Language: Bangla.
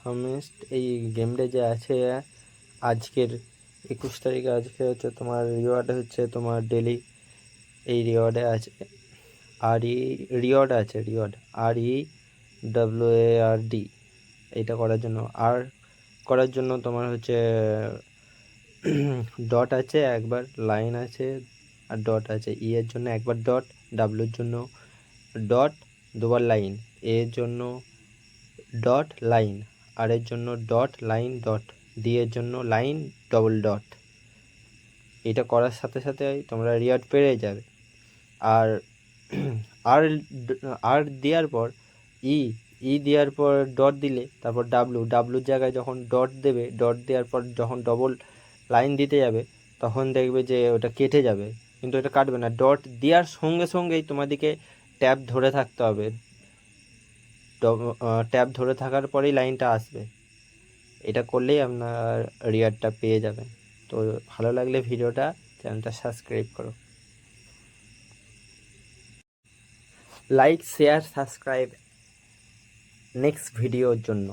হামেস্ট এই গেমটা যে আছে আজকের 21 তারিখে, আজকে হচ্ছে তোমার রিওয়ার্ড হচ্ছে তোমার ডেলি এই রিওয়ার্ডে আছে রিওয়ার্ড আছে REWARD। এইটা করার জন্য করার জন্য তোমার হচ্ছে ডট আছে একবার, লাইন আছে আর ডট আছে। এর জন্য একবার ডট, ডাব্লুর জন্য ডট দুবার লাইন, এর জন্য ডট লাইন, আর এর জন্য ডট লাইন ডট, এর জন্য লাইন ডবল ডট। এটা করার সাথে সাথে তোমরা রিওয়ার্ড পেয়ে যাবে। আর আর আর দেওয়ার পর দেওয়ার পর ডট দিলে তারপর ডাব্লুর জায়গায় যখন ডট দেবে, ডট দেওয়ার পর যখন ডবল লাইন দিতে যাবে তখন দেখবে যে ওটা কেটে যাবে, কিন্তু এটা কাটবে না। ডট দেওয়ার সঙ্গে সঙ্গেই তোমাদেরকে ট্যাব ধরে থাকতে হবে, ট্যাব ধরে থাকার পরেই লাইনটা আসবে। এটা করলেই আপনার রিওয়ার্ডটা পেয়ে যাবেন। তো ভালো লাগলে ভিডিওটা, চ্যানেলটা সাবস্ক্রাইব করো, লাইক শেয়ার সাবস্ক্রাইব নেক্সট ভিডিওর জন্য।